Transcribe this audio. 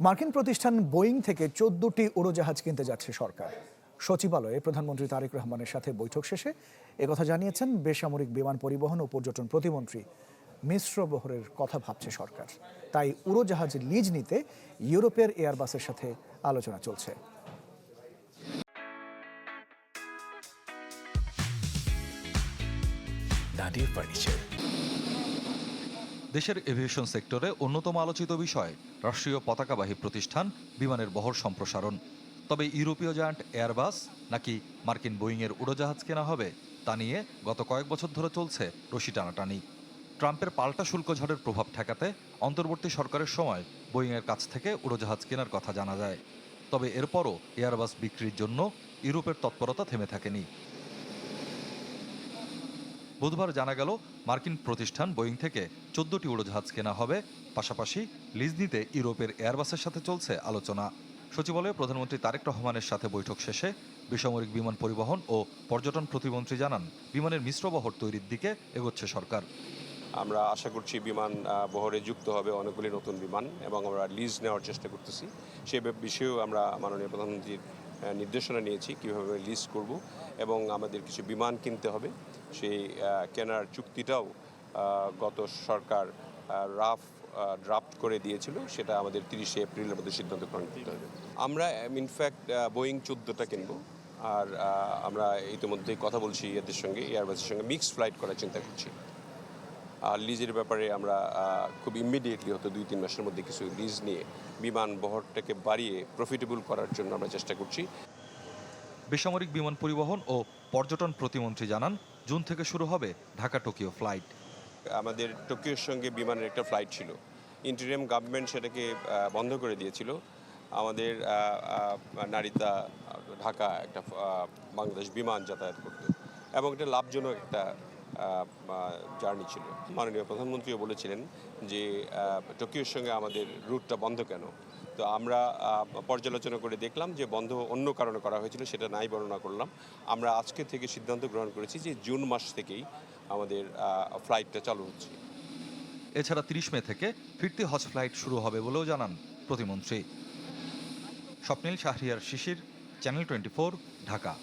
মার্কিন প্রতিষ্ঠান বোয়িং থেকে 14টি উড়োজাহাজ কিনতে যাচ্ছে সরকার। সচিবালয়ে প্রধানমন্ত্রী তারেক রহমানের সাথে বৈঠক শেষে একথা জানিয়েছেন বেসামরিক বিমান পরিবহন ও পর্যটন প্রতিমন্ত্রী। মিশ্র বহরের কথা ভাবছে সরকার, তাই উড়োজাহাজ লিজ নিতে ইউরোপের এয়ারবাসের সাথে আলোচনা চলছে। দেশের এভিয়েশন সেক্টরে অন্যতম আলোচিত বিষয় রাষ্ট্রীয় পতাকাবাহী প্রতিষ্ঠান বিমানের বহর সম্প্রসারণ। তবে ইউরোপীয় জায়ান্ট এয়ারবাস নাকি মার্কিন বোয়িংয়ের উড়োজাহাজ কেনা হবে তা নিয়ে গত কয়েক বছর ধরে চলছে রশি টানাটানি। ট্রাম্পের পাল্টা শুল্ক ঝড়ের প্রভাব ঠেকাতে অন্তর্বর্তী সরকারের সময় বোয়িংয়ের কাছ থেকে উড়োজাহাজ কেনার কথা জানা যায়। তবে এরপরও এয়ারবাস বিক্রির জন্য ইউরোপের তৎপরতা থেমে থাকেনি। বুধবার জানা গেল মার্কিন প্রতিষ্ঠান বোয়িং থেকে 14টি উড়োজাহাজ কেনা হবে, পাশাপাশি লিজ নিতে ইউরোপের এয়ারবাসের সাথে চলছে আলোচনা। সচিবালয়ে প্রধানমন্ত্রী তারেক রহমানের সাথে বৈঠক শেষে বেসামরিক বিমান পরিবহন ও পর্যটন প্রতিমন্ত্রী জানান, বিমানের মিশ্র বহর তৈরির দিকে এগোচ্ছে সরকার। আমরা আশা করছি বিমান বহরে যুক্ত হবে অনেকগুলি নতুন বিমান এবং আমরা লিজ নেওয়ার চেষ্টা করতেছি। সে বিষয়েও আমরা মাননীয় প্রধানমন্ত্রীর নির্দেশনা নিয়েছি কীভাবে লিজ করব এবং আমাদের কিছু বিমান কিনতে হবে। সেই কেনার চুক্তিটাও গত সরকার ড্রাফট করে দিয়েছিল, সেটা আমাদের 30শে এপ্রিলের মধ্যে সিদ্ধান্ত গ্রহণ করতে হবে। আমরা ইনফ্যাক্ট বোয়িং 14টা কিনবো, আর আমরা ইতিমধ্যেই কথা বলছি এদের সঙ্গে, এয়ারবাসের সঙ্গে মিক্সড ফ্লাইট করার চিন্তা করছি। আর লিজের ব্যাপারে আমরা খুব ইমিডিয়েটলি হয়তো 2-3 মাসের মধ্যে কিছু লিজ নিয়ে বিমান বহরটাকে বাড়িয়ে প্রফিটেবল করার জন্য আমরা চেষ্টা করছি। বেসামরিক বিমান পরিবহন ও পর্যটন প্রতিমন্ত্রী জানান, জুন থেকে শুরু হবে ঢাকা টোকিও ফ্লাইট। আমাদের টোকিওর সঙ্গে বিমানের একটা ফ্লাইট ছিল, ইন্টারিম গভর্নমেন্ট সেটাকে বন্ধ করে দিয়েছিল। আমাদের নারিতা ঢাকা একটা বাংলাদেশ বিমান যাতায়াত করত এবং এটা লাভজনক একটা জার্নি ছিল। মাননীয় প্রধানমন্ত্রীও বলেছিলেন যে টোকিওর সঙ্গে আমাদের রুটটা বন্ধ কেন। তো আমরা পর্যালোচনা করে দেখলাম যে বন্ধ অন্য কারণে করা হয়েছিল, সেটা নাই বর্ণনা করলাম। আমরা আজকে থেকে সিদ্ধান্ত গ্রহণ করেছি যে জুন মাস থেকেই আমাদের ফ্লাইটটা চালু হচ্ছে। এছাড়া 30 মে থেকে ফিরতি হজ ফ্লাইট শুরু হবে বলেও জানান প্রতিমন্ত্রী। স্বপ্নিল শাহরিয়ার শিশির, চ্যানেল 24, ঢাকা।